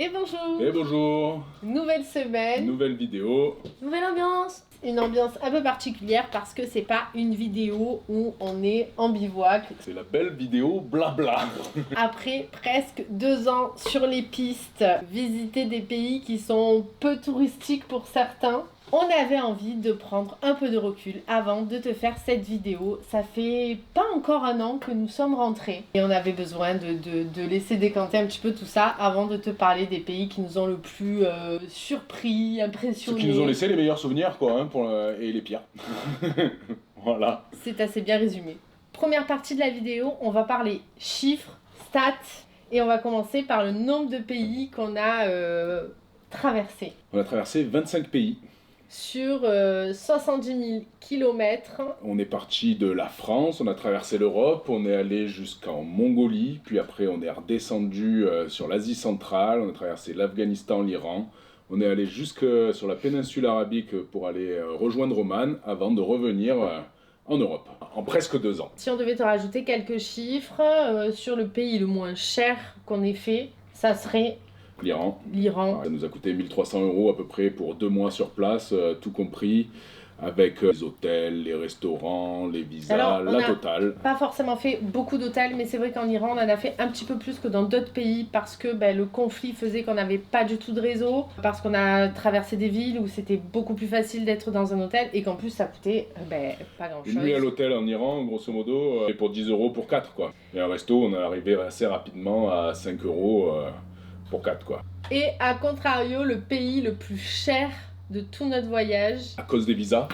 Et bonjour. Et bonjour. Nouvelle semaine. Nouvelle vidéo. Nouvelle ambiance. Une ambiance un peu particulière parce que c'est pas une vidéo où on est en bivouac. C'est la belle vidéo blabla. Après presque 2 ans sur les pistes, visiter des pays qui sont peu touristiques pour certains, on avait envie de prendre un peu de recul avant de te faire cette vidéo. Ça fait pas encore 1 an que nous sommes rentrés et on avait besoin de laisser décanter un petit peu tout ça avant de te parler des pays qui nous ont le plus surpris, impressionnés. Ceux qui nous ont laissé les meilleurs souvenirs, quoi, hein, et les pires. Voilà. C'est assez bien résumé. Première partie de la vidéo, on va parler chiffres, stats, et on va commencer par le nombre de pays qu'on a traversés. On a traversé 25 pays. Sur 70 000 km. On est parti de la France, on a traversé l'Europe, on est allé jusqu'en Mongolie, puis après on est redescendu sur l'Asie centrale, on a traversé l'Afghanistan, l'Iran, on est allé jusque sur la péninsule arabique pour aller rejoindre Oman avant de revenir en Europe, en presque 2 ans. Si on devait te rajouter quelques chiffres sur le pays le moins cher qu'on ait fait, ça serait... L'Iran. Ça nous a coûté 1 300 € à peu près pour 2 mois sur place, tout compris, avec les hôtels, les restaurants, les visas, alors, la totale. Pas forcément fait beaucoup d'hôtels, mais c'est vrai qu'en Iran, on en a fait un petit peu plus que dans d'autres pays parce que le conflit faisait qu'on n'avait pas du tout de réseau, parce qu'on a traversé des villes où c'était beaucoup plus facile d'être dans un hôtel et qu'en plus ça coûtait pas grand-chose. Une nuit à l'hôtel en Iran, grosso modo, et pour 10 € pour 4, quoi. Et un resto, on est arrivé assez rapidement à 5 € pour 4, quoi. Et à contrario, le pays le plus cher de tout notre voyage, à cause des visas,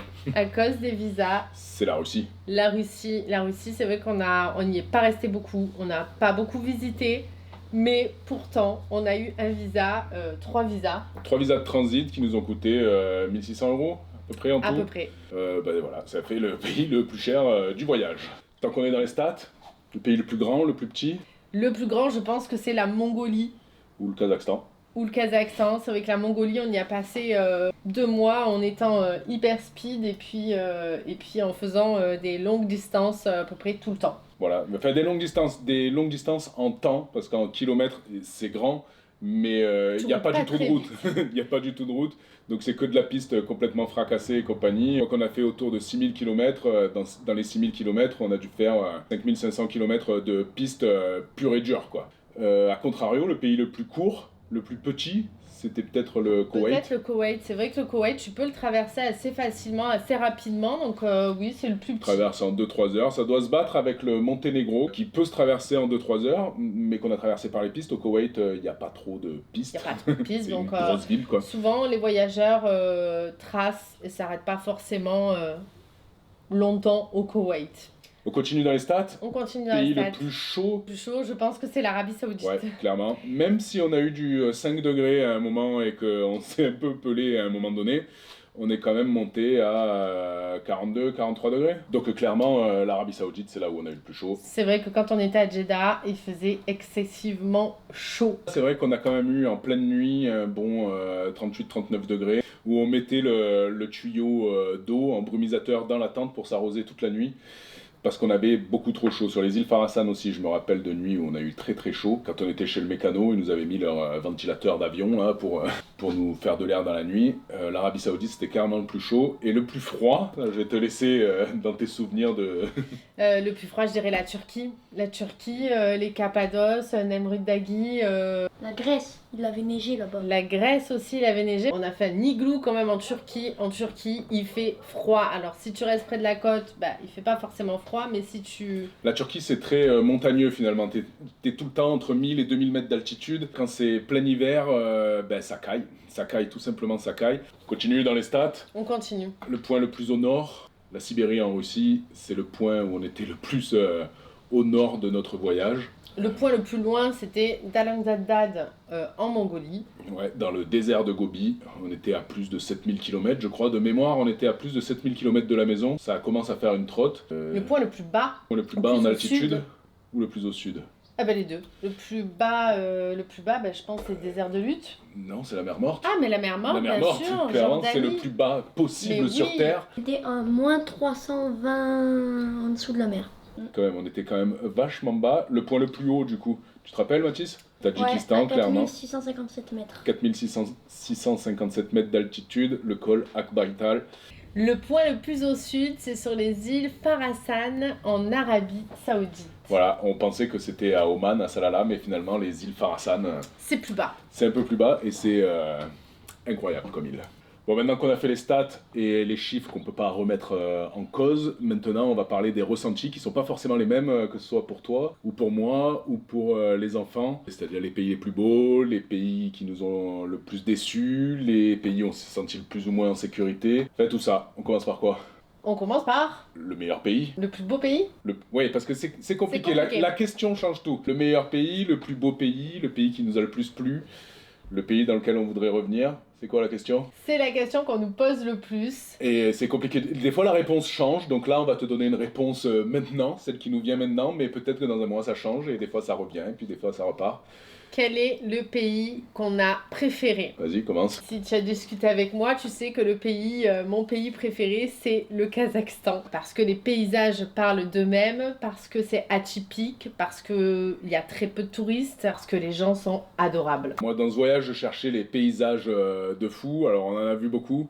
c'est la Russie. La Russie, c'est vrai qu'on n'y est pas resté beaucoup, on n'a pas beaucoup visité, mais pourtant, on a eu un visa, 3 visas. 3 visas de transit qui nous ont coûté 1 600 € à peu près en tout. À peu près. Voilà, ça fait le pays le plus cher du voyage. Tant qu'on est dans les stats, le pays le plus grand, le plus petit. Le plus grand, je pense que c'est la Mongolie. Ou le Kazakhstan. C'est vrai que la Mongolie, on y a passé 2 mois en étant hyper speed et puis en faisant des longues distances à peu près tout le temps. Voilà, enfin des longues distances en temps, parce qu'en kilomètres c'est grand, mais il n'y a pas du tout de route. Il n'y a pas du tout de route, donc c'est que de la piste complètement fracassée et compagnie. Donc on a fait autour de 6000 km, dans les 6000 km, on a dû faire 5500 km de piste pure et dure, quoi. A contrario, le pays le plus court, le plus petit, c'était peut-être le Koweït. Peut-être le Koweït. C'est vrai que le Koweït, tu peux le traverser assez facilement, assez rapidement. Donc oui, c'est le plus petit. Traverse en 2-3 heures. Ça doit se battre avec le Monténégro, qui peut se traverser en 2-3 heures, mais qu'on a traversé par les pistes. Au Koweït, il n'y a pas trop de pistes. Il n'y a pas trop de pistes. C'est donc, une grosse ville, quoi. Souvent, les voyageurs tracent et ne s'arrêtent pas forcément longtemps au Koweït. On continue dans les stats. On continue dans les stats. Pays le plus chaud. Le plus chaud, je pense que c'est l'Arabie Saoudite. Ouais, clairement. Même si on a eu du 5 degrés à un moment et qu'on s'est un peu pelé à un moment donné, on est quand même monté à 42, 43 degrés. Donc clairement, l'Arabie Saoudite, c'est là où on a eu le plus chaud. C'est vrai que quand on était à Jeddah, il faisait excessivement chaud. C'est vrai qu'on a quand même eu en pleine nuit un bon 38-39 degrés, où on mettait le tuyau d'eau en brumisateur dans la tente pour s'arroser toute la nuit. Parce qu'on avait beaucoup trop chaud. Sur les îles Farasan aussi, je me rappelle de nuit où on a eu très très chaud. Quand on était chez le mécano, ils nous avaient mis leur ventilateur d'avion là, pour nous faire de l'air dans la nuit. L'Arabie Saoudite, c'était carrément le plus chaud. Et le plus froid, je vais te laisser dans tes souvenirs de... Le plus froid, je dirais la Turquie. La Turquie, les Cappadoces, Nemrut Dagui... La Grèce, il avait neigé là-bas. La Grèce aussi, il avait neigé. On a fait un igloo quand même en Turquie. En Turquie, il fait froid. Alors si tu restes près de la côte, il fait pas forcément froid, mais si tu... La Turquie, c'est très montagneux finalement. T'es tout le temps entre 1000 et 2000 mètres d'altitude. Quand c'est plein hiver, ça caille. Ça caille, tout simplement, ça caille. On continue dans les stats. On continue. Le point le plus au nord, la Sibérie en Russie, c'est le point où on était le plus au nord de notre voyage. Le point le plus loin, c'était Dalangzadad en Mongolie. Ouais, dans le désert de Gobi. On était à plus de 7000 km, je crois. De mémoire, on était à plus de 7000 km de la maison. Ça commence à faire une trotte. Le point le plus bas. Le plus bas en altitude ou le plus au sud? Les deux. Le plus bas, je pense, c'est le désert de Lutte. Non, c'est la mer Morte. Ah, mais la mer Morte, la mer Morte, sûr, clairement, c'est le plus bas possible sur Terre. C'était à moins 320 en dessous de la mer. Quand même, on était quand même vachement bas. Le point le plus haut, du coup. Tu te rappelles, Mathis? Tadjikistan, à clairement. 4657 mètres. 4657 mètres d'altitude, le col Akbarital. Le point le plus au sud, c'est sur les îles Farasan en Arabie Saoudite. Voilà, on pensait que c'était à Oman, à Salalah, mais finalement les îles Farasan, C'est plus bas. c'est un peu plus bas et c'est incroyable comme île. Bon, maintenant qu'on a fait les stats et les chiffres qu'on peut pas remettre en cause, maintenant on va parler des ressentis qui sont pas forcément les mêmes, que ce soit pour toi, ou pour moi, ou pour les enfants. C'est-à-dire les pays les plus beaux, les pays qui nous ont le plus déçus, les pays où on s'est senti le plus ou moins en sécurité. Enfin, tout ça. On commence par quoi? On commence par Le meilleur pays. le plus beau pays. Oui, parce que c'est compliqué. C'est compliqué. La question change tout. Le meilleur pays, le plus beau pays, le pays qui nous a le plus plu, le pays dans lequel on voudrait revenir. C'est quoi la question? C'est la question qu'on nous pose le plus. Et c'est compliqué. Des fois, la réponse change. Donc là, on va te donner une réponse maintenant, celle qui nous vient maintenant. Mais peut-être que dans un mois, ça change. Et des fois, ça revient. Et puis des fois, ça repart. Quel est le pays qu'on a préféré? Vas-y, commence. Si tu as discuté avec moi, tu sais que le pays, mon pays préféré, c'est le Kazakhstan. Parce que les paysages parlent d'eux-mêmes, parce que c'est atypique, parce qu'il y a très peu de touristes, parce que les gens sont adorables. Moi, dans ce voyage, je cherchais les paysages de fou. Alors, on en a vu beaucoup.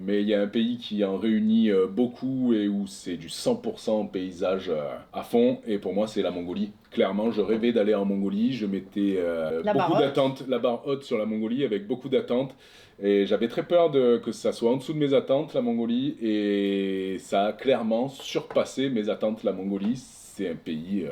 Mais il y a un pays qui en réunit beaucoup et où c'est du 100% paysage à fond. Et pour moi, c'est la Mongolie. Clairement, je rêvais d'aller en Mongolie. Je mettais La barre beaucoup haute. d'attentes, la barre haute sur la Mongolie, avec beaucoup d'attentes. Et j'avais très peur que ça soit en dessous de mes attentes, la Mongolie. Et ça a clairement surpassé mes attentes, la Mongolie. C'est un pays...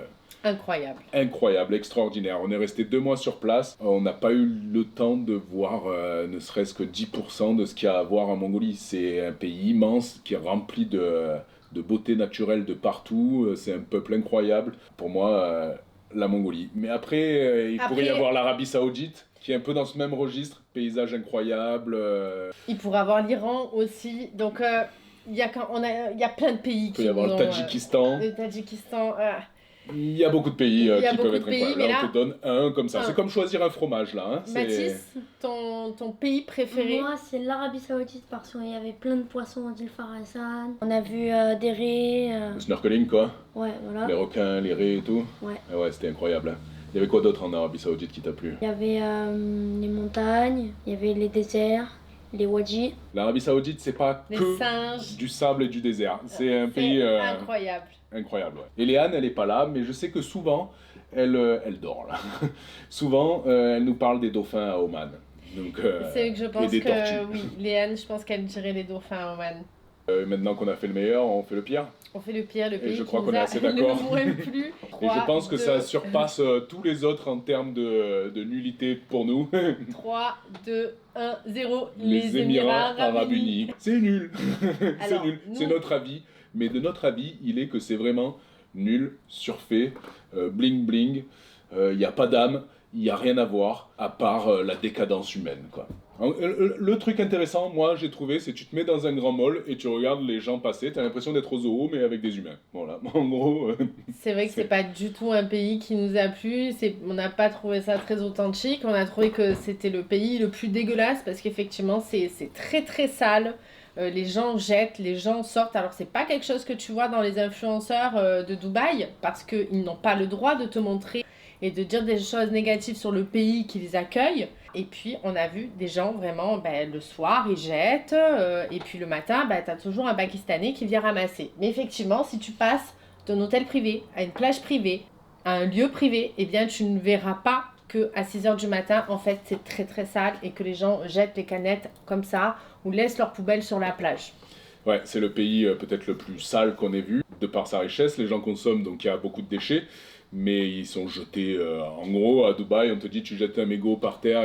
Incroyable. incroyable, extraordinaire. On est resté 2 mois sur place. On n'a pas eu le temps de voir ne serait-ce que 10% de ce qu'il y a à voir en Mongolie. C'est un pays immense qui est rempli de beauté naturelle de partout. C'est un peuple incroyable. Pour moi, la Mongolie. Mais après, il pourrait y avoir l'Arabie Saoudite, qui est un peu dans ce même registre. Paysage incroyable. Il pourrait avoir l'Iran aussi. Donc, il y a plein de pays Il peut y avoir le Tadjikistan. Le Tadjikistan. Il y a beaucoup de pays Il y a qui beaucoup peuvent être de pays, incroyables. mais Là, là, on te donne un comme ça. un. C'est comme choisir un fromage, là. Hein. Mathis, ton pays préféré? Moi, c'est l'Arabie Saoudite parce qu'il y avait plein de poissons aux îles Farasan. On a vu des raies. Le snorkeling, quoi. Ouais, voilà. Les requins, les raies et tout. Ouais. Ah ouais, c'était incroyable. Hein. Il y avait quoi d'autre en Arabie Saoudite qui t'a plu? Il y avait les montagnes, il y avait les déserts, les wadis. L'Arabie Saoudite, c'est pas Les que singes. du sable et du désert. C'est un C'est pays incroyable. incroyable. Ouais. Et Léane, elle est pas là, mais je sais que souvent, elle dort là. Souvent, elle nous parle des dauphins à Oman. Donc, C'est que je et pense des que, tortues. oui, Léane, je pense qu'elle dirait les dauphins à Oman. Maintenant qu'on a fait le meilleur, on fait le pire. On fait le pire, le pays je crois qui qu'on nous est a assez le d'accord. moins plu. Et je 3, pense que 2, ça surpasse tous les autres en termes de nullité pour nous. 3, 2, 1, 0. Les Émirats Arabes Unis. C'est nul. C'est Alors, nul. nous- C'est notre avis. Mais de notre avis, il est que c'est vraiment nul, surfait, bling bling. Il n'y a pas d'âme, il n'y a rien à voir, à part la décadence humaine, quoi. Le truc intéressant, moi, j'ai trouvé, c'est que tu te mets dans un grand mall et tu regardes les gens passer, t'as l'impression d'être au zoo, mais avec des humains. Voilà, en gros... C'est vrai que c'est pas du tout un pays qui nous a plu, on n'a pas trouvé ça très authentique, on a trouvé que c'était le pays le plus dégueulasse parce qu'effectivement c'est très très sale, les gens jettent, les gens sortent, alors c'est pas quelque chose que tu vois dans les influenceurs de Dubaï parce qu'ils n'ont pas le droit de te montrer et de dire des choses négatives sur le pays qui les accueille. Et puis on a vu des gens vraiment, le soir ils jettent, et puis le matin t'as toujours un Pakistanais qui vient ramasser. Mais effectivement, si tu passes d'un hôtel privé à une plage privée, à un lieu privé, eh bien tu ne verras pas que à 6h du matin, en fait c'est très très sale et que les gens jettent les canettes comme ça ou laissent leurs poubelles sur la plage. Ouais, c'est le pays peut-être le plus sale qu'on ait vu, de par sa richesse. Les gens consomment, donc il y a beaucoup de déchets. Mais ils sont jetés, en gros, à Dubaï, on te dit tu jettes un mégot par terre,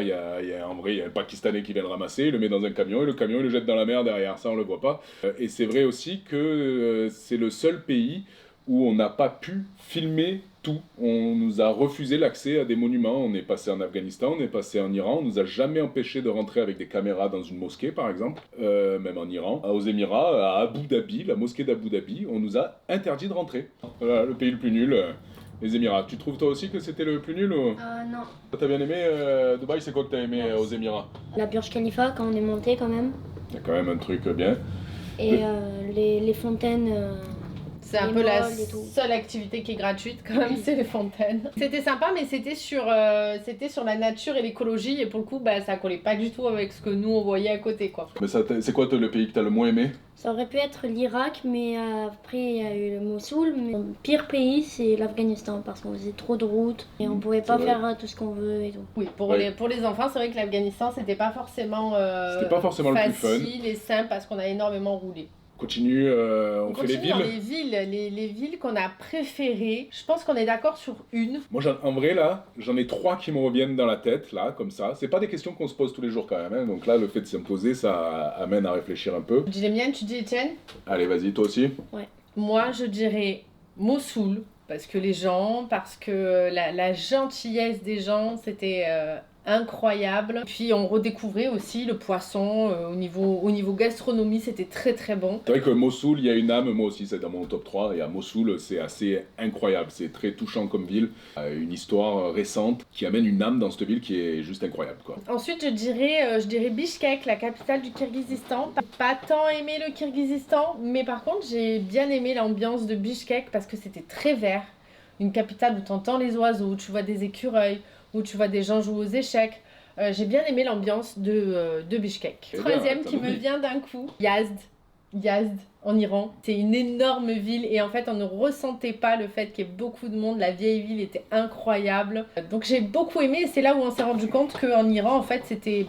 en vrai, il y a un Pakistanais qui vient le ramasser, il le met dans un camion, et le camion il le jette dans la mer derrière, ça on le voit pas. Et c'est vrai aussi que c'est le seul pays où on n'a pas pu filmer tout. On nous a refusé l'accès à des monuments, on est passé en Afghanistan, on est passé en Iran, on nous a jamais empêché de rentrer avec des caméras dans une mosquée par exemple, même en Iran, aux Émirats, à Abu Dhabi, la mosquée d'Abu Dhabi, on nous a interdit de rentrer. Voilà, le pays le plus nul. Les Émirats. Tu trouves toi aussi que c'était le plus nul ou... Non. T'as bien aimé Dubaï, c'est quoi que t'as aimé aux Émirats? La Burj Khalifa quand on est monté quand même. Il y a quand même un truc bien. Et les fontaines. C'est un les peu la molles et tout. seule activité qui est gratuite quand même, c'est les fontaines. C'était sympa, mais c'était sur la nature et l'écologie, et pour le coup, bah, ça collait pas du tout avec ce que nous on voyait à côté, quoi. Mais c'est quoi le pays que t'as le moins aimé? Ça aurait pu être l'Irak, mais après il y a eu le Mossoul. Mais le pire pays, c'est l'Afghanistan, parce qu'on faisait trop de routes et on pouvait pas vrai. faire tout ce qu'on veut et tout. Oui, pour Ouais. les enfants, c'est vrai que l'Afghanistan, c'était pas forcément, C'était pas forcément le plus fun. facile et simple parce qu'on a énormément roulé. Continue, on fait les continue dans villes. les villes qu'on a préférées. Je pense qu'on est d'accord sur une. Moi, en vrai, là, j'en ai 3 qui me reviennent dans la tête, là, comme ça. C'est pas des questions qu'on se pose tous les jours, quand même. Hein. Donc là, le fait de s'imposer, ça amène à réfléchir un peu. Je dis les miennes, tu dis les tiennes. Allez, vas-y, toi aussi. Moi, je dirais Mossoul, parce que la gentillesse des gens, c'était incroyable. Puis on redécouvrait aussi le poisson au niveau gastronomie, c'était très très bon. C'est vrai que Mossoul, il y a une âme, moi aussi, c'est dans mon top 3. Et à Mossoul, c'est assez incroyable. C'est très touchant comme ville. Une histoire récente qui amène une âme dans cette ville qui est juste incroyable, quoi. Ensuite, je dirais Bishkek, la capitale du Kirghizistan. Pas tant aimé le Kirghizistan, mais par contre, j'ai bien aimé l'ambiance de Bishkek parce que c'était très vert. Une capitale où tu entends les oiseaux, où tu vois des écureuils, où tu vois des gens jouer aux échecs. J'ai bien aimé l'ambiance de Bishkek. Eh bien, Troisième qui t'as me oublié. vient d'un coup, Yazd en Iran. C'est une énorme ville et en fait on ne ressentait pas le fait qu'il y ait beaucoup de monde. La vieille ville était incroyable. Donc j'ai beaucoup aimé et c'est là où on s'est rendu compte qu'en Iran en fait c'était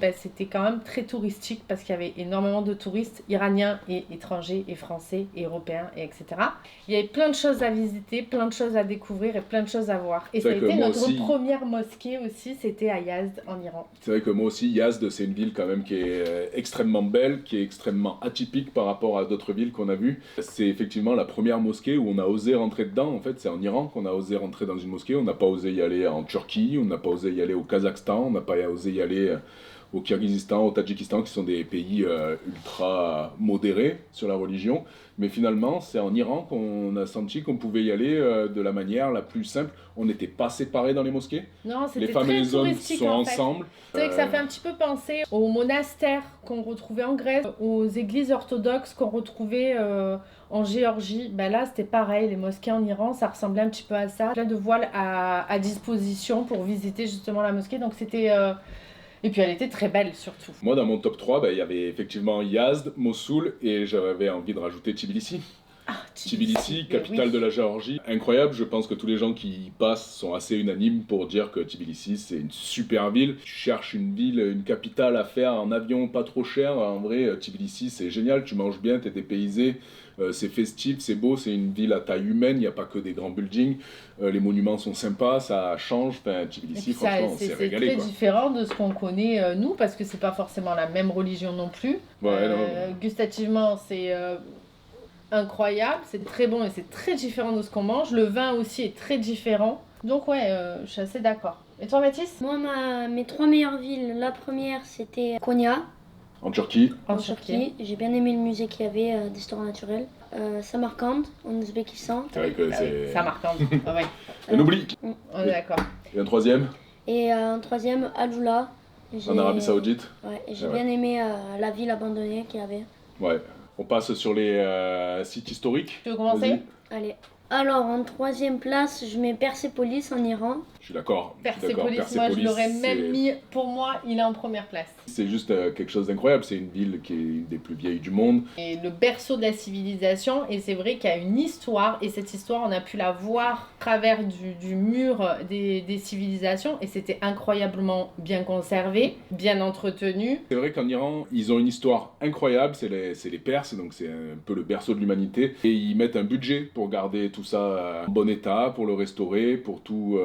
quand même très touristique parce qu'il y avait énormément de touristes iraniens et étrangers et français et européens et etc. Il y avait plein de choses à visiter, plein de choses à découvrir et plein de choses à voir. Et C'est ça a vrai que été moi notre aussi- première mosquée aussi, c'était à Yazd en Iran. C'est vrai que moi aussi, Yazd, c'est une ville quand même qui est extrêmement belle, qui est extrêmement atypique par rapport à d'autres villes qu'on a vues. C'est effectivement la première mosquée où on a osé rentrer dedans. En fait, c'est en Iran qu'on a osé rentrer dans une mosquée. On n'a pas osé y aller en Turquie, on n'a pas osé y aller au Kazakhstan, on n'a pas osé y aller au Kirghizistan, au Tadjikistan, qui sont des pays ultra modérés sur la religion. Mais finalement, c'est en Iran qu'on a senti qu'on pouvait y aller de la manière la plus simple. On n'était pas séparés dans les mosquées. Non, c'était Les femmes et très les hommes touristique sont en fait. ensemble. C'est vrai que ça fait un petit peu penser aux monastères qu'on retrouvait en Grèce, aux églises orthodoxes qu'on retrouvait en Géorgie. Ben là, c'était pareil, les mosquées en Iran, ça ressemblait un petit peu à ça. Plein de voiles à disposition pour visiter justement la mosquée. Donc c'était... Et puis elle était très belle surtout. Moi, dans mon top 3, il y avait effectivement Yazd, Mossoul, et j'avais envie de rajouter Tbilissi. Ah, Tbilissi, mais capitale oui. de la Géorgie. Incroyable, je pense que tous les gens qui y passent sont assez unanimes pour dire que Tbilissi, c'est une super ville. Tu cherches une ville, une capitale à faire en avion pas trop cher. En vrai, Tbilissi, c'est génial, tu manges bien, t'es dépaysé. C'est festif, c'est beau, c'est une ville à taille humaine, il n'y a pas que des grands buildings, les monuments sont sympas, ça change, enfin, Et Tbilissi, puis ça, franchement, on s'est c'est régalé, très quoi. différent de ce qu'on connaît nous, parce que c'est pas forcément la même religion non plus. Ouais, non. Gustativement, c'est incroyable, c'est très bon et c'est très différent de ce qu'on mange. Le vin aussi est très différent. Donc ouais, je suis assez d'accord. Et toi, Mathis? Moi, mes 3 meilleures villes, la première c'était Konya, En Turquie, en Turquie. J'ai bien aimé le musée qu'il y avait d'histoire naturelle. Samarcande, en Ouzbékistan. c'est vrai que Ah oui, c'est... ça marque. Ah ouais, On oublie. on est d'accord. Et un troisième, Et en troisième, Alula. en Arabie Saoudite. Ouais, et j'ai Ouais. bien aimé la ville abandonnée qu'il y avait. Ouais. On passe sur les sites historiques. Tu veux commencer? Vas-y. Allez. Alors, en troisième place, je mets Persépolis en Iran. Je suis d'accord. je suis d'accord. Persépolis, moi je Persépolis, l'aurais même c'est- mis, pour moi, il est en première place. C'est juste quelque chose d'incroyable. C'est une ville qui est une des plus vieilles du monde. Et le berceau de la civilisation, et c'est vrai qu'il y a une histoire, et cette histoire, on a pu la voir à travers du mur des civilisations, et c'était incroyablement bien conservé, bien entretenu. C'est vrai qu'en Iran, ils ont une histoire incroyable. C'est les Perses, donc c'est un peu le berceau de l'humanité. Et ils mettent un budget pour garder tout ça en bon état, pour le restaurer, pour tout,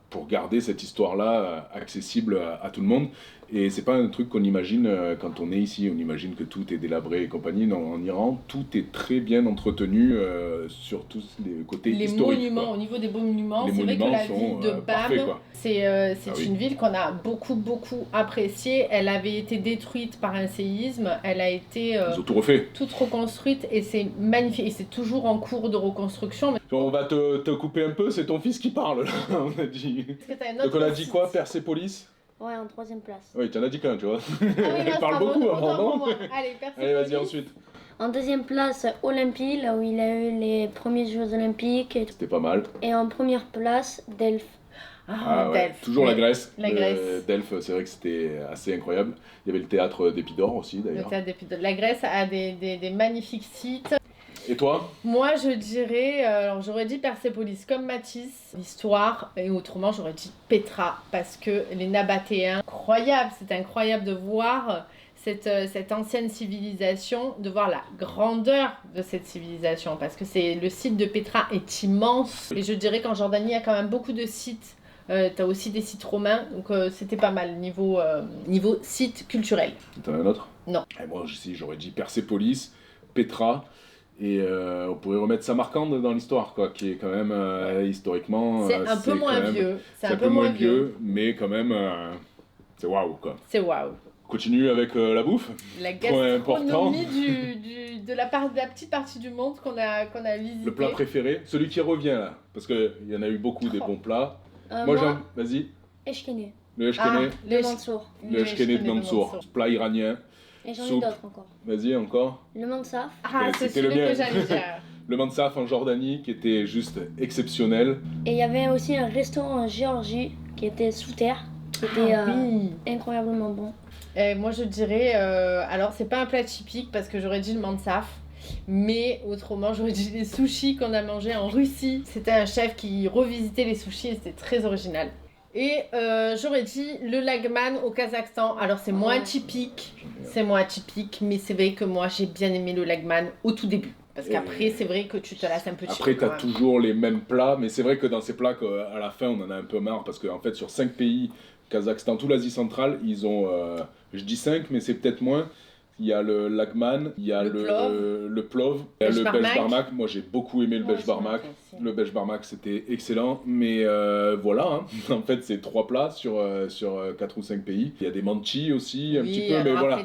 pour garder cette histoire-là accessible à tout le monde. Et c'est pas un truc qu'on imagine quand on est ici. On imagine que tout est délabré et compagnie. Non, en Iran, tout est très bien entretenu sur tous les côtés Les historiques. monuments, quoi. au niveau des monuments, Les c'est vrai que monuments la sont, ville de Bam, parfaits, quoi. c'est Ah oui. une ville qu'on a beaucoup appréciée. Elle avait été détruite par un séisme, elle a été Ils ont tout refait. toute reconstruite et c'est magnifique. Et c'est toujours en cours de reconstruction. Mais On va te couper un peu, c'est ton fils qui parle, là, on a dit. est-ce que t'as un Donc autre on a dit site? quoi, Persépolis? Ouais, en troisième place. Oui, tu en as dit qu'un, tu vois. Ah oui, non, Il parle pardon, beaucoup, autant pour apparemment. moi. Allez, Persépolis. Allez, vas-y, ensuite. En deuxième place, Olympie, là où il a eu les premiers Jeux Olympiques. C'était pas mal. Et en première place, Delphes. Ah ouais, Delphes. toujours la Grèce. La Grèce. Delphes, c'est vrai que c'était assez incroyable. Il y avait le théâtre d'Épidore aussi Le d'ailleurs. théâtre d'Épidore. La Grèce a des magnifiques sites. Et toi? Moi, je dirais, alors j'aurais dit Persépolis comme Matisse, l'histoire, et autrement j'aurais dit Pétra, parce que les Nabatéens, incroyable, c'était incroyable de voir cette ancienne civilisation, de voir la grandeur de cette civilisation, parce que le site de Pétra est immense, et je dirais qu'en Jordanie, il y a quand même beaucoup de sites. T'as aussi des sites romains, donc c'était pas mal niveau site culturel. T'en as un autre? Non. Et moi aussi, j'aurais dit Persépolis, Pétra, et on pourrait remettre Samarcande dans l'histoire, quoi, qui est quand même historiquement. C'est un peu moins vieux. C'est un peu moins vieux, mais quand même, c'est waouh, quoi. C'est waouh. Continue avec la bouffe. La Point important. gastronomie de la petite partie du monde qu'on a visité. Le plat préféré, celui qui revient là, parce qu'il y en a eu beaucoup des bons plats. Moi, j'aime. Vas-y. Eshkene. Le eshkene. Le Mansour. Le eshkene de Mansour. Plat iranien. Et j'en ai Soupe. d'autres encore. Vas-y, encore. Le Mansaf. Ah, c'est C'était le celui mien. que j'allais dire. Le Mansaf en Jordanie qui était juste exceptionnel. Et il y avait aussi un restaurant en Géorgie qui était sous terre, qui était Oui. incroyablement bon. Moi, je dirais... alors, c'est pas un plat typique parce que j'aurais dit le mansaf. Mais autrement, j'aurais dit les sushis qu'on a mangés en Russie. C'était un chef qui revisitait les sushis et c'était très original. Et j'aurais dit le lagman au Kazakhstan. Alors c'est moins typique, mais c'est vrai que moi j'ai bien aimé le lagman au tout début. Parce qu'après c'est vrai que tu te lasses un peu de Après, tu as toujours les mêmes plats, mais c'est vrai que dans ces plats, à la fin, on en a un peu marre parce qu'en fait, sur 5 pays, Kazakhstan, toute l'Asie centrale, ils ont, je dis 5, mais c'est peut-être moins. Il y a le lagman, il y a le plov, il y a le belge barmak. Moi, j'ai beaucoup aimé le belge barmak. Le belge barmak, c'était excellent. Mais voilà, hein. En fait, c'est 3 plats sur 4 ou 5 pays. Il y a des manchis aussi, un petit peu, mais voilà.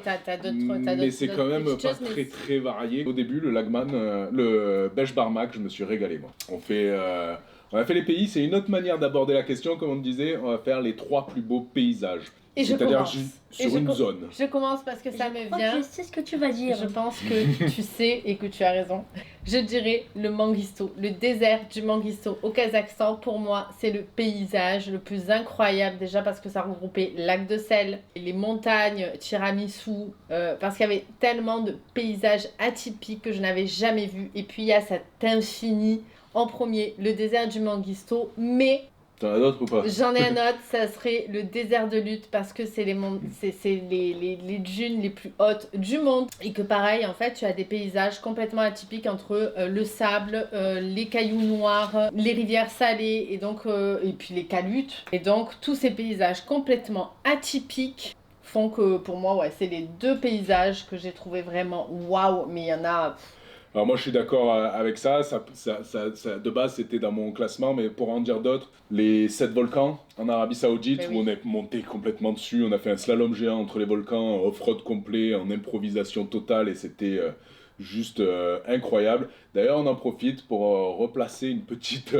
Mais c'est quand même pas très très varié. Au début, le lagman, le belge barmak, je me suis régalé, moi. On a fait les pays, c'est une autre manière d'aborder la question. Comme on disait, on va faire les 3 plus beaux paysages. C'est-à-dire sur une zone. Je commence parce que ça me vient. Je sais ce que tu vas dire. Je pense que tu sais et que tu as raison. Je dirais le Manguisto, le désert du Manguisto au Kazakhstan. Pour moi, c'est le paysage le plus incroyable. Déjà parce que ça regroupait lac de sel, les montagnes, tiramisu. Parce qu'il y avait tellement de paysages atypiques que je n'avais jamais vus. Et puis il y a cet infini. En premier, le désert du Manguisto, mais t'en as d'autres ou pas? j'en ai un autre, ça serait le désert de Lutte parce que c'est les dunes les plus hautes du monde et que pareil en fait tu as des paysages complètement atypiques entre le sable, les cailloux noirs, les rivières salées et donc et puis les caloutes et donc tous ces paysages complètement atypiques font que pour moi ouais c'est les 2 paysages que j'ai trouvé vraiment waouh mais il y en a. Alors moi je suis d'accord avec ça, de base c'était dans mon classement, mais pour en dire d'autres, les 7 volcans en Arabie Saoudite, où on est monté complètement dessus, on a fait un slalom géant entre les volcans, off-road complet, en improvisation totale, et c'était juste incroyable. D'ailleurs on en profite pour replacer une petite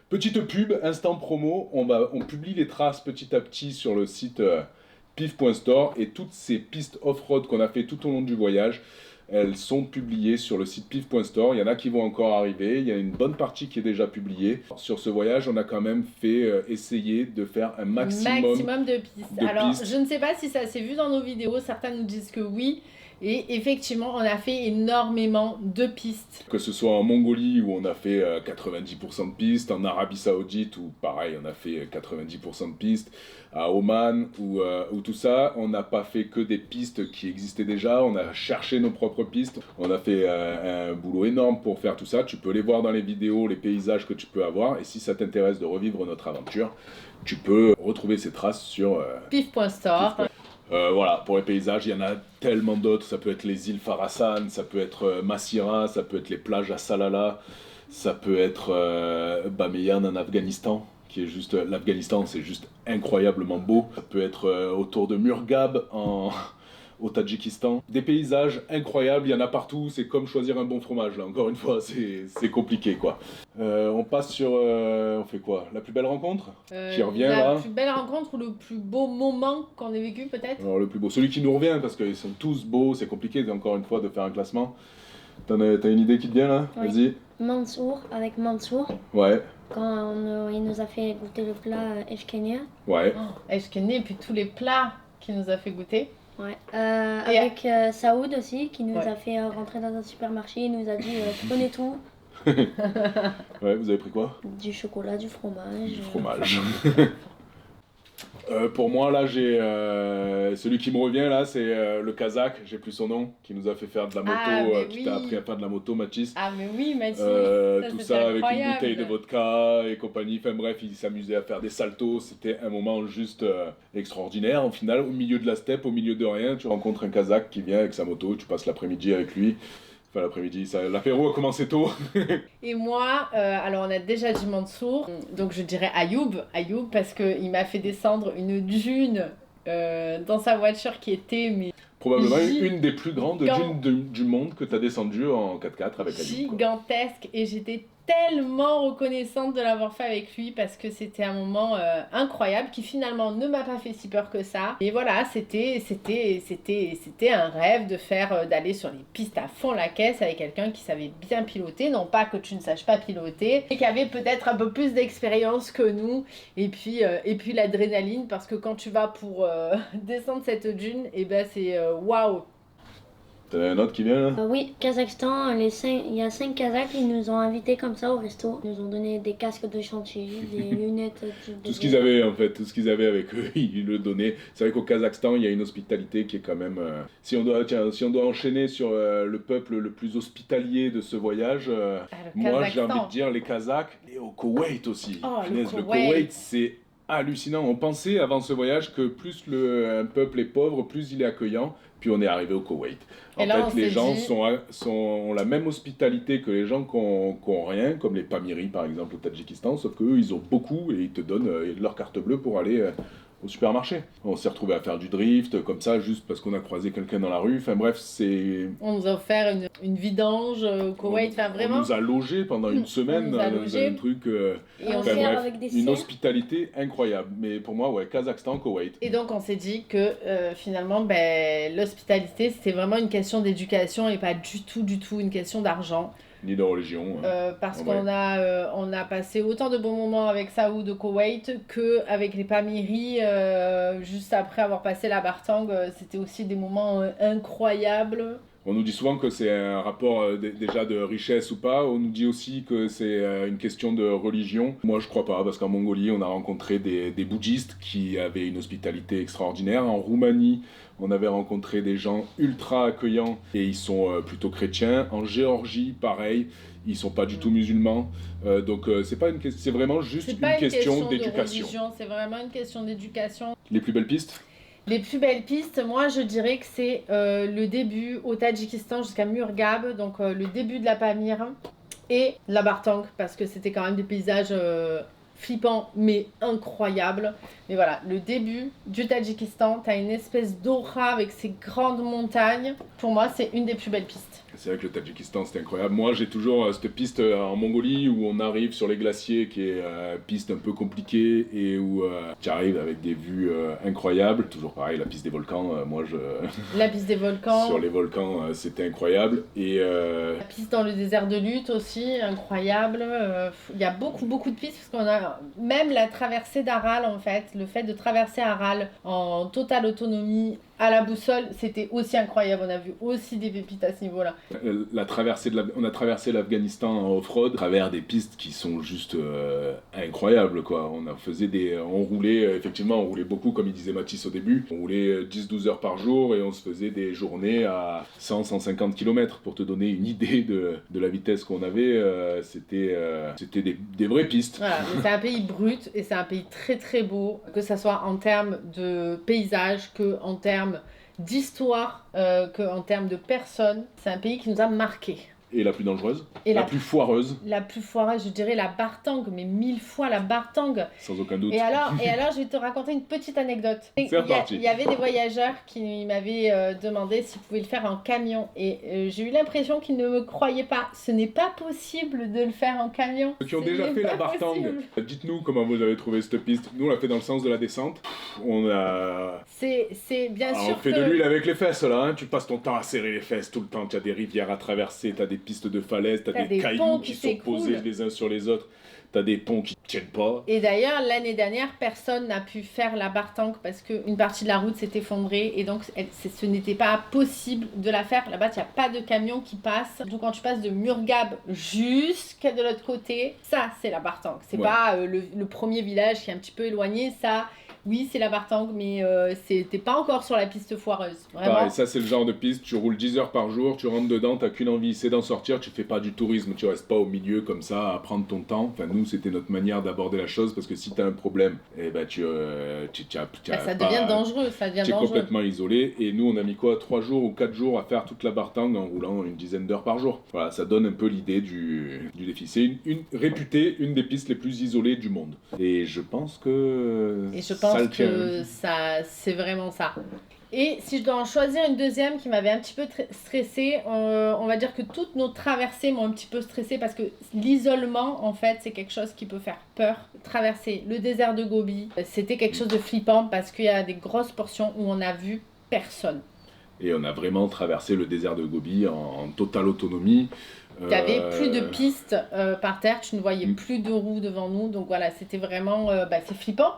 pub, instant promo, on publie les traces petit à petit sur le site pif.store, et toutes ces pistes off-road qu'on a fait tout au long du voyage, elles sont publiées sur le site pif.store. Il y en a qui vont encore arriver. Il y a une bonne partie qui est déjà publiée. Sur ce voyage, on a quand même fait essayer de faire un maximum de pistes. Alors, je ne sais pas si ça s'est vu dans nos vidéos. Certains nous disent que oui. Et effectivement, on a fait énormément de pistes. Que ce soit en Mongolie où on a fait 90% de pistes, en Arabie Saoudite où pareil on a fait 90% de pistes, à Oman où tout ça, on n'a pas fait que des pistes qui existaient déjà, on a cherché nos propres pistes, on a fait un boulot énorme pour faire tout ça. Tu peux les voir dans les vidéos, les paysages que tu peux avoir, et si ça t'intéresse de revivre notre aventure, tu peux retrouver ces traces sur pif.store. Voilà, pour les paysages, il y en a tellement d'autres. Ça peut être les îles Farasan, ça peut être Massira, ça peut être les plages à Salala, ça peut être Bamiyan en Afghanistan, qui est juste... L'Afghanistan, c'est juste incroyablement beau. Ça peut être autour de Murghab au Tadjikistan. Des paysages incroyables, il y en a partout, c'est comme choisir un bon fromage, là, encore une fois, c'est compliqué, quoi. On passe sur... on fait quoi? La plus belle rencontre? Qui revient, la là? plus belle rencontre ou le plus beau moment qu'on ait vécu peut-être? Alors le plus beau, celui qui nous revient, parce qu'ils sont tous beaux, c'est compliqué, encore une fois, de faire un classement. T'as une idée qui te vient, là? Oui. Vas-y. Mansour, avec Mansour, Ouais, quand il nous a fait goûter le plat Eshkenia. ouais. Eshkeni et puis tous les plats qu'il nous a fait goûter. Ouais. Et Avec Saoud aussi, qui nous Ouais. a fait rentrer dans un supermarché, il nous a dit prenez tout, Ouais, vous avez pris quoi? du chocolat, du fromage. Du fromage. Pour moi, là, j'ai celui qui me revient, là, c'est le Kazakh, j'ai plus son nom, qui nous a fait faire de la moto, Ah, mais qui oui. t'a appris à faire de la moto, Mathis. Ah mais oui, Mathis, Tout c'était ça avec une incroyable. bouteille de vodka et compagnie. Enfin bref, il s'amusait à faire des saltos. C'était un moment juste extraordinaire. Au final, au milieu de la steppe, au milieu de rien, tu rencontres un Kazakh qui vient avec sa moto. Tu passes l'après-midi avec lui. Enfin, l'après-midi, l'apéro a commencé tôt. Et moi, alors on a déjà dit Mansour, donc je dirais Ayoub, parce qu'il m'a fait descendre une dune dans sa voiture qui était mais Probablement une des plus grandes Gigant. dunes du monde que tu as descendues en 4x4 avec Ayoub, quoi. gigantesque et j'étais tellement reconnaissante de l'avoir fait avec lui parce que c'était un moment incroyable qui finalement ne m'a pas fait si peur que ça. Et voilà, c'était un rêve de faire d'aller sur les pistes à fond la caisse avec quelqu'un qui savait bien piloter, non pas que tu ne saches pas piloter, et qui avait peut-être un peu plus d'expérience que nous. Et puis l'adrénaline parce que quand tu vas pour descendre cette dune, et ben c'est waouh. T'en as un autre qui vient là? Oui, Kazakhstan, il y a 5 Kazakhs, ils nous ont invités comme ça au resto. Ils nous ont donné des casques de chantier, des lunettes. Tout ce qu'ils avaient en fait, tout ce qu'ils avaient avec eux, ils le donnaient. C'est vrai qu'au Kazakhstan, il y a une hospitalité qui est quand même... si on doit enchaîner sur le peuple le plus hospitalier de ce voyage, Le moi j'ai Kazakhstan. envie de dire les Kazakhs et au Koweït aussi. Oh, le Punaise, le Koweït. Koweït, c'est hallucinant. On pensait avant ce voyage que plus un peuple est pauvre, plus il est accueillant. Puis on est arrivé au Koweït. En Et là, fait, on les s'est gens dit- ont la même hospitalité que les gens qui ont rien, comme les Pamiris par exemple au Tadjikistan, sauf qu'eux ils ont beaucoup et ils te donnent leur carte bleue pour aller au supermarché. On s'est retrouvé à faire du drift comme ça juste parce qu'on a croisé quelqu'un dans la rue. Enfin bref, On nous a offert une vidange au Koweït, enfin on vraiment. nous a logés pendant une semaine nous a dans logés. un truc. Et on On s'est- sert bref, avec des une serres. hospitalité incroyable. Mais pour moi, ouais, Kazakhstan, Koweït. Et donc on s'est dit que finalement l'hospitalité c'était vraiment une question d'éducation et pas du tout une question d'argent. Ni de religion. Parce en vrai. on a passé autant de bons moments avec Saoud au Koweït qu'avec les Pamiris juste après avoir passé la Bartang. C'était aussi des moments incroyables. On nous dit souvent que c'est un rapport déjà de richesse ou pas. On nous dit aussi que c'est une question de religion. Moi, je crois pas, parce qu'en Mongolie, on a rencontré des bouddhistes qui avaient une hospitalité extraordinaire. En Roumanie, on avait rencontré des gens ultra accueillants et ils sont plutôt chrétiens. En Géorgie, pareil, ils sont pas du tout musulmans. Donc, c'est pas c'est vraiment juste C'est pas une question de d'éducation. religion, c'est vraiment une question d'éducation. Les plus belles pistes? Les plus belles pistes, moi je dirais que c'est le début au Tadjikistan jusqu'à Murghab, donc le début de la Pamir et la Bartang, parce que c'était quand même des paysages flippants mais incroyables. Mais voilà, le début du Tadjikistan, t'as une espèce d'aura avec ces grandes montagnes. Pour moi, c'est une des plus belles pistes. C'est vrai que le Tadjikistan c'était incroyable. Moi j'ai toujours cette piste en Mongolie où on arrive sur les glaciers qui est piste un peu compliquée et où tu arrives avec des vues incroyables. Toujours pareil, la piste des volcans, La piste des volcans, sur les volcans c'était incroyable. Et la piste dans le désert de Lutte aussi, incroyable. Il y a beaucoup de pistes parce qu'on a même la traversée d'Aral en fait. Le fait de traverser Aral en totale autonomie à la boussole, c'était aussi incroyable. On a vu aussi des pépites à ce niveau-là. on a traversé l'Afghanistan en off-road à travers des pistes qui sont juste incroyables quoi. On roulait effectivement, on roulait beaucoup comme il disait Mathis au début. On roulait 10-12 heures par jour et on se faisait des journées à 100-150 km pour te donner une idée de la vitesse qu'on avait. C'était des vraies pistes. Voilà, mais c'est un pays brut et c'est un pays très beau, que ça soit en termes de paysage, que en termes d'histoire, que en termes de personnes. C'est un pays qui nous a marqués. Et la plus dangereuse. Et la plus foireuse. La plus foireuse, je dirais la bartang, mais 1000 fois la bartang. Sans aucun doute. Et alors, je vais te raconter une petite anecdote. C'est reparti. Il y avait des voyageurs qui m'avaient demandé s'ils pouvaient le faire en camion. Et j'ai eu l'impression qu'ils ne me croyaient pas. Ce n'est pas possible de le faire en camion. Ceux qui ont déjà fait la bartang, dites-nous comment vous avez trouvé cette piste. Nous, on l'a fait dans le sens de la descente. On a... C'est bien sûr on fait de l'huile avec les fesses, là. Hein. Tu passes ton temps à serrer les fesses tout le temps. Tu as des rivières à traverser, tu as des pistes de falaises, tu as des cailloux qui sont posés les uns sur les autres. T'as des ponts qui tiennent pas. Et d'ailleurs, l'année dernière, personne n'a pu faire la bartang parce qu'une partie de la route s'est effondrée et donc ce n'était pas possible de la faire. Là-bas, il n'y a pas de camion qui passe. Donc quand tu passes de Murghab jusqu'à de l'autre côté, ça, c'est la bartang. C'est pas le premier village qui est un petit peu éloigné, ça... Oui, c'est la bartang, mais t'es pas encore sur la piste foireuse. Vraiment. Et ça, c'est le genre de piste, tu roules 10 heures par jour, tu rentres dedans, t'as qu'une envie, c'est d'en sortir, tu fais pas du tourisme, tu restes pas au milieu comme ça à prendre ton temps. Enfin, nous, c'était notre manière d'aborder la chose parce que si t'as un problème, eh ben, ça devient dangereux, tu es complètement isolé. Et nous, on a mis 3 jours ou 4 jours à faire toute la bartang en roulant une dizaine d'heures par jour. Voilà, ça donne un peu l'idée du défi. C'est réputée une des pistes les plus isolées du monde. Et je pense que ça, c'est vraiment ça. Et si je dois en choisir une deuxième qui m'avait un petit peu stressée, on va dire que toutes nos traversées m'ont un petit peu stressée parce que l'isolement, en fait, c'est quelque chose qui peut faire peur. Traverser le désert de Gobi, c'était quelque chose de flippant parce qu'il y a des grosses portions où on n'a vu personne. Et on a vraiment traversé le désert de Gobi en totale autonomie. Il n'y avait plus de pistes par terre, tu ne voyais plus de roues devant nous. Donc voilà, c'était vraiment...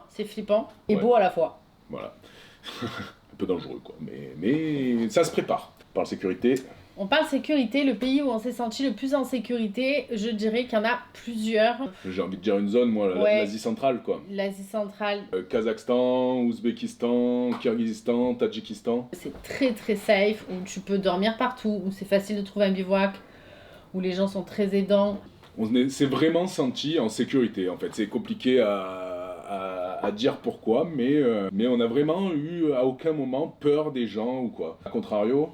c'est flippant et beau à la fois. Voilà. Un peu dangereux, quoi. Mais ça se prépare. On parle sécurité. On parle sécurité. Le pays où on s'est senti le plus en sécurité, je dirais qu'il y en a plusieurs. J'ai envie de dire une zone, moi, l'Asie centrale, quoi. L'Asie centrale. Kazakhstan, Ouzbékistan, Kirghizistan, Tadjikistan. C'est très très safe, où tu peux dormir partout, où c'est facile de trouver un bivouac, où les gens sont très aidants. On s'est vraiment senti en sécurité, en fait. C'est compliqué à dire pourquoi, mais on a vraiment eu à aucun moment peur des gens ou quoi. A contrario,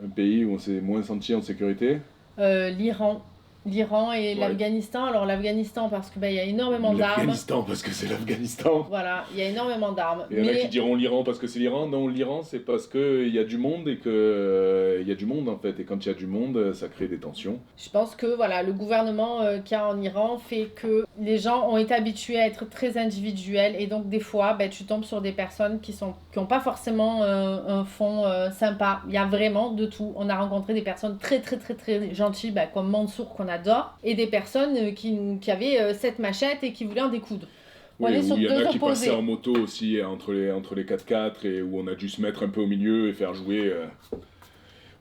un pays où on s'est moins senti en sécurité. L'Iran et l'Afghanistan. Alors l'Afghanistan parce que y a énormément d'armes. L'Afghanistan parce que c'est l'Afghanistan. Voilà, il y a énormément d'armes. Il y en a qui diront l'Iran parce que c'est l'Iran. Non, l'Iran c'est parce qu'il y a du monde et que il y a du monde en fait. Et quand il y a du monde, ça crée des tensions. Je pense que le gouvernement qu'il y a en Iran fait que les gens ont été habitués à être très individuels et donc des fois tu tombes sur des personnes qui ont pas forcément un fond sympa. Il y a vraiment de tout. On a rencontré des personnes très très très très gentilles comme Mansour qu'on adore et des personnes qui avaient cette machette et qui voulaient en découdre. Oui, il y en a qui passaient en moto aussi entre les 4x4 et où on a dû se mettre un peu au milieu et faire jouer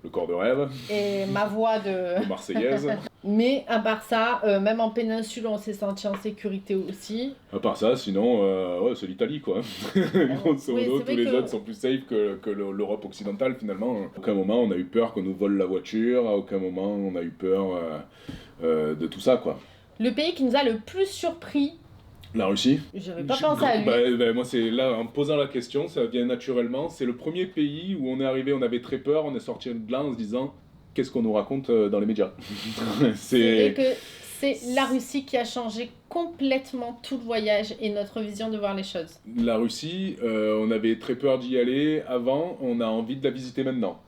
le corps de rêve. Et ma voix de Marseillaise. Mais à part ça, même en péninsule, on s'est senti en sécurité aussi. À part ça, sinon, c'est l'Italie quoi. Grosso modo, tous les autres sont plus safe que l'Europe occidentale finalement. À aucun moment on a eu peur qu'on nous vole la voiture, à aucun moment on a eu peur de tout ça quoi. Le pays qui nous a le plus surpris. La Russie. J'avais pas pensé à lui. Moi, c'est là, en me posant la question, ça vient naturellement. C'est le premier pays où on est arrivé, on avait très peur, on est sorti de là en se disant qu'est-ce qu'on nous raconte dans les médias. Et que c'est la Russie qui a changé complètement tout le voyage et notre vision de voir les choses. La Russie, on avait très peur d'y aller avant, on a envie de la visiter maintenant.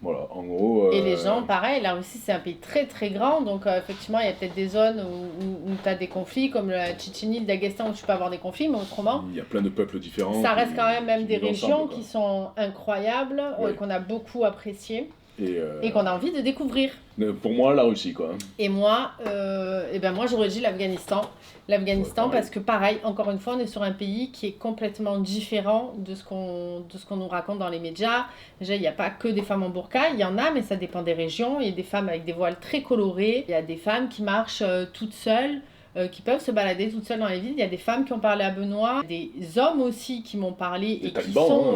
Voilà, en gros... Et les gens, pareil, la Russie c'est un pays très très grand, donc effectivement il y a peut-être des zones où tu as des conflits, comme la Tchétchénie, le Daghestan, où tu peux avoir des conflits, mais autrement... Il y a plein de peuples différents. Ça reste quand même des régions qui sont incroyables, qu'on a beaucoup appréciées. Et qu'on a envie de découvrir. Pour moi, la Russie, quoi. Et moi, moi j'aurais dit l'Afghanistan. L'Afghanistan, parce que pareil, encore une fois, on est sur un pays qui est complètement différent de ce qu'on nous raconte dans les médias. Déjà, il n'y a pas que des femmes en burqa, il y en a, mais ça dépend des régions. Il y a des femmes avec des voiles très colorés. Il y a des femmes qui marchent toutes seules, qui peuvent se balader toutes seules dans les villes. Il y a des femmes qui ont parlé à Benoît, des hommes aussi qui m'ont parlé et qui sont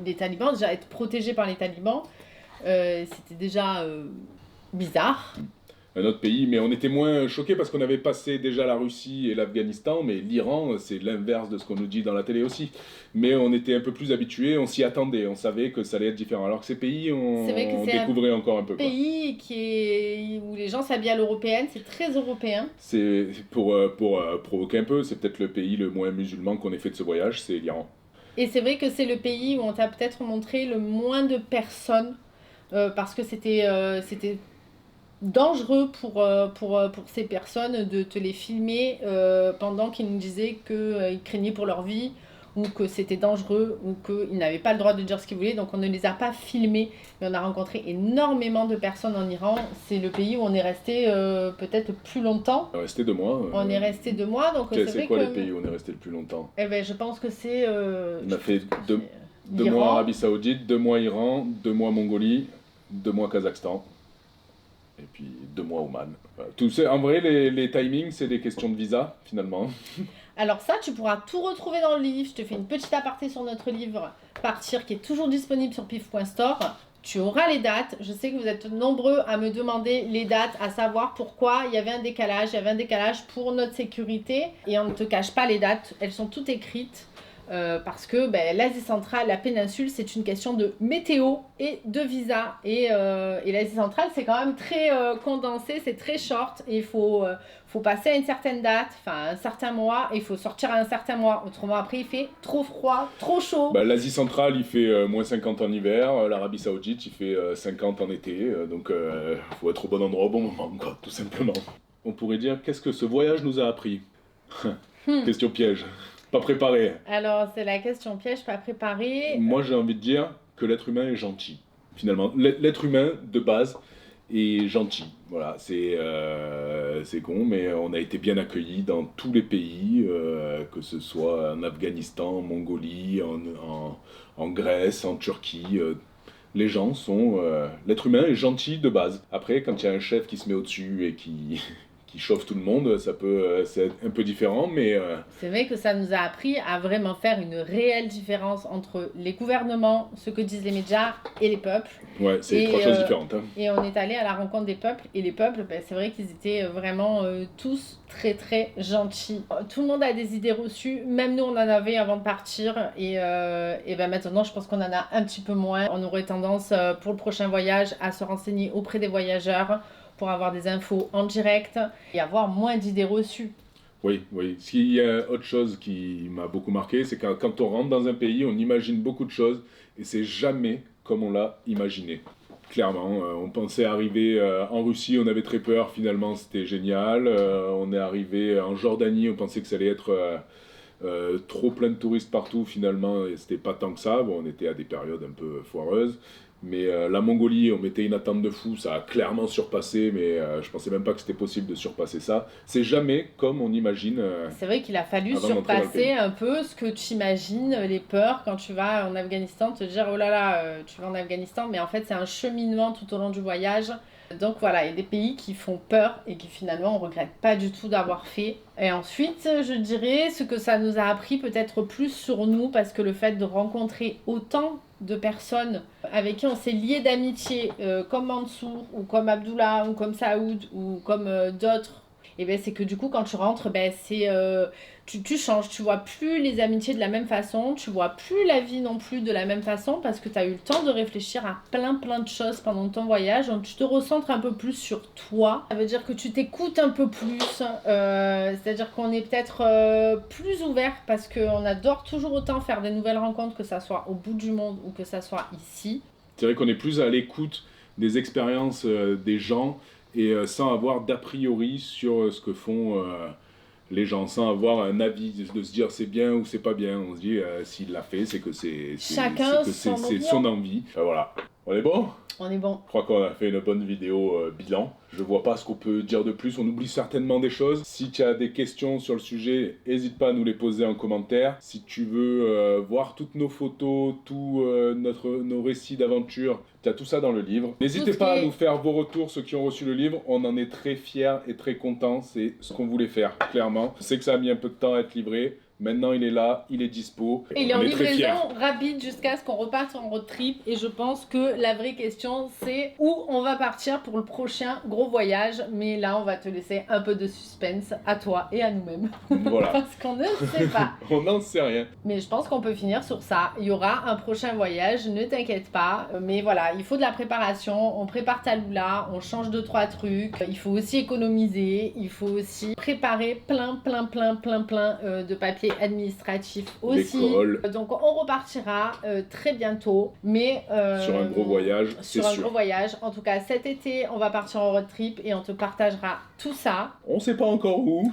les talibans, déjà être protégés par les talibans. C'était déjà bizarre. un autre pays, mais on était moins choqués parce qu'on avait passé déjà la Russie et l'Afghanistan, mais l'Iran, c'est l'inverse de ce qu'on nous dit dans la télé aussi. Mais on était un peu plus habitués, on s'y attendait, on savait que ça allait être différent. Alors que ces pays, C'est vrai que on c'est découvrait encore un peu. Quoi. Pays où les gens s'habillent à l'européenne, c'est très européen. C'est pour provoquer un peu, c'est peut-être le pays le moins musulman qu'on ait fait de ce voyage, c'est l'Iran. Et c'est vrai que c'est le pays où on t'a peut-être montré le moins de personnes, parce que c'était dangereux pour ces personnes de te les filmer pendant qu'ils nous disaient qu'ils craignaient pour leur vie, ou que c'était dangereux, ou qu'ils n'avaient pas le droit de dire ce qu'ils voulaient, donc on ne les a pas filmés. Mais on a rencontré énormément de personnes en Iran. C'est le pays où on est resté peut-être plus longtemps. On est resté 2 mois. On est resté 2 mois, donc c'est c'est vrai quoi que... les pays où on est resté le plus longtemps? Eh ben, je pense que c'est... On a fait 2 mois Arabie Saoudite, 2 mois Iran, 2 mois Mongolie, 2 mois Kazakhstan. Et puis 2 mois Oman. Voilà. En vrai, les timings, c'est des questions de visa, finalement. Alors ça, tu pourras tout retrouver dans le livre. Je te fais une petite aparté sur notre livre Partir, qui est toujours disponible sur pif.store. Tu auras les dates. Je sais que vous êtes nombreux à me demander les dates, à savoir pourquoi il y avait un décalage. Il y avait un décalage pour notre sécurité. Et on ne te cache pas les dates. Elles sont toutes écrites. Parce que l'Asie centrale, la péninsule, c'est une question de météo et de visa. Et l'Asie centrale, c'est quand même très condensé, c'est très short. Et il faut passer à une certaine date, enfin un certain mois, et il faut sortir à un certain mois. Autrement, après, il fait trop froid, trop chaud. L'Asie centrale, il fait moins 50 en hiver. L'Arabie Saoudite, il fait 50 en été. Donc, il faut être au bon endroit au bon moment, quoi, tout simplement. On pourrait dire, qu'est-ce que ce voyage nous a appris? Question piège. Pas préparé. Alors, c'est la question piège, pas préparée. Moi, j'ai envie de dire que l'être humain est gentil. Finalement, l'être humain, de base, est gentil. Voilà, c'est con, mais on a été bien accueillis dans tous les pays, que ce soit en Afghanistan, en Mongolie, en Grèce, en Turquie. Les gens sont... l'être humain est gentil de base. Après, quand il y a un chef qui se met au-dessus et qui chauffe tout le monde, c'est un peu différent, mais... C'est vrai que ça nous a appris à vraiment faire une réelle différence entre les gouvernements, ce que disent les médias, et les peuples. Ouais, c'est 3 choses différentes. Hein. Et on est allé à la rencontre des peuples, et les peuples, c'est vrai qu'ils étaient vraiment tous très très gentils. Tout le monde a des idées reçues, même nous on en avait avant de partir, et maintenant je pense qu'on en a un petit peu moins. On aurait tendance pour le prochain voyage à se renseigner auprès des voyageurs, pour avoir des infos en direct et avoir moins d'idées reçues. Oui. S'il y a autre chose qui m'a beaucoup marqué, c'est que quand on rentre dans un pays, on imagine beaucoup de choses et c'est jamais comme on l'a imaginé. Clairement, on pensait arriver en Russie, on avait très peur, finalement c'était génial. On est arrivé en Jordanie, on pensait que ça allait être trop plein de touristes partout, finalement, et c'était pas tant que ça. Bon, on était à des périodes un peu foireuses. Mais la Mongolie, on mettait une attente de fou, ça a clairement surpassé, mais je pensais même pas que c'était possible de surpasser ça. C'est jamais comme on imagine. C'est vrai qu'il a fallu surpasser un peu ce que tu imagines, les peurs quand tu vas en Afghanistan, te dire oh là là, tu vas en Afghanistan, mais en fait c'est un cheminement tout au long du voyage. Donc voilà, il y a des pays qui font peur et qui finalement on regrette pas du tout d'avoir fait. Et ensuite, je dirais ce que ça nous a appris peut-être plus sur nous, parce que le fait de rencontrer autant de personnes avec qui on s'est lié d'amitié, comme Mansour, ou comme Abdullah, ou comme Saoud, ou comme d'autres, et c'est que du coup quand tu rentres, tu changes, tu vois plus les amitiés de la même façon, tu vois plus la vie non plus de la même façon, parce que tu as eu le temps de réfléchir à plein de choses pendant ton voyage, donc tu te recentres un peu plus sur toi. Ça veut dire que tu t'écoutes un peu plus, c'est-à-dire qu'on est peut-être plus ouvert, parce qu'on adore toujours autant faire des nouvelles rencontres, que ça soit au bout du monde ou que ça soit ici. C'est vrai qu'on est plus à l'écoute des expériences des gens, et sans avoir d'a priori sur ce que font les gens, sans avoir un avis de se dire c'est bien ou c'est pas bien. On se dit s'il l'a fait, c'est que c'est son envie. Voilà. On est bon ? On est bon. Je crois qu'on a fait une bonne vidéo bilan. Je vois pas ce qu'on peut dire de plus. On oublie certainement des choses. Si tu as des questions sur le sujet, n'hésite pas à nous les poser en commentaire. Si tu veux voir toutes nos photos, tous nos récits d'aventure, tu as tout ça dans le livre. N'hésitez pas à nous faire vos retours, ceux qui ont reçu le livre. On en est très fiers et très contents. C'est ce qu'on voulait faire, clairement. Je sais que ça a mis un peu de temps à être livré. Maintenant, il est là, il est dispo. Et il est on en est très fiers. livraison rapide jusqu'à ce qu'on reparte en road trip. Et je pense que la vraie question, c'est où on va partir pour le prochain gros voyage. Mais là, on va te laisser un peu de suspense à toi et à nous-mêmes. Voilà. Parce qu'on ne sait pas. On n'en sait rien. Mais je pense qu'on peut finir sur ça. Il y aura un prochain voyage, ne t'inquiète pas. Mais voilà, il faut de la préparation. On prépare Talula, on change 2-3 trucs. Il faut aussi économiser. Il faut aussi préparer plein de papiers administratifs aussi. L'école. Donc on repartira très bientôt. Mais Sur un gros voyage, c'est sur un sûr. gros voyage. En tout cas, cet été, on va partir en road trip et on te partagera tout ça. On sait pas encore où.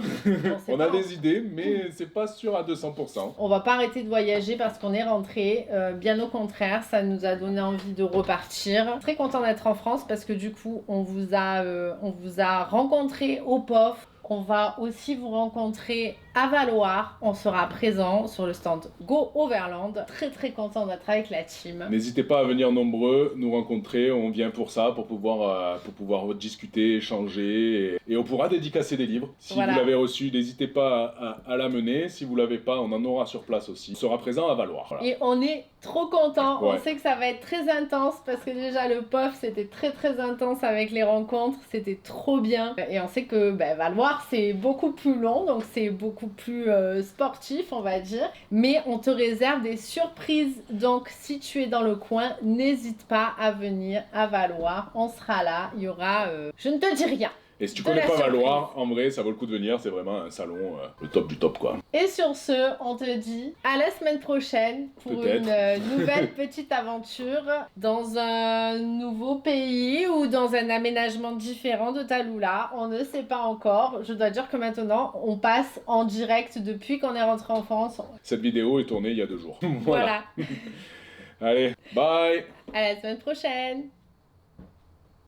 On On a des idées, mais c'est pas sûr à 200%. On va pas arrêter de voyager parce qu'on est rentré. Bien au contraire, ça nous a donné envie de repartir. Très content d'être en France parce que du coup, on vous a rencontré au POF. On va aussi vous rencontrer à Valloire. On sera présent sur le stand Go Overland. Très content d'être avec la team. N'hésitez pas à venir nombreux, nous rencontrer. On vient pour ça, pour pouvoir discuter, échanger. Et on pourra dédicacer des livres. Si Voilà. vous l'avez reçu, n'hésitez pas à l'amener. Si vous l'avez pas, on en aura sur place aussi. On sera présent à Valloire. Voilà. Et on est trop content. Ouais. On sait que ça va être très intense parce que déjà le POF c'était très intense avec les rencontres. C'était trop bien. Et on sait que Valloire c'est beaucoup plus long, donc c'est beaucoup plus sportif on va dire. Mais on te réserve des surprises. Donc si tu es dans le coin, n'hésite pas à venir à Valloire. On sera là. Il y aura... Je ne te dis rien. Et si tu De connais la pas surprise. Valloire, en vrai, ça vaut le coup de venir. C'est vraiment un salon, le top du top, quoi. Et sur ce, on te dit à la semaine prochaine pour Peut-être. une nouvelle petite aventure dans un nouveau pays ou dans un aménagement différent de Talula. On ne sait pas encore. Je dois dire que maintenant, on passe en direct depuis qu'on est rentré en France. Cette vidéo est tournée il y a 2 jours. Voilà. Allez, bye. À la semaine prochaine.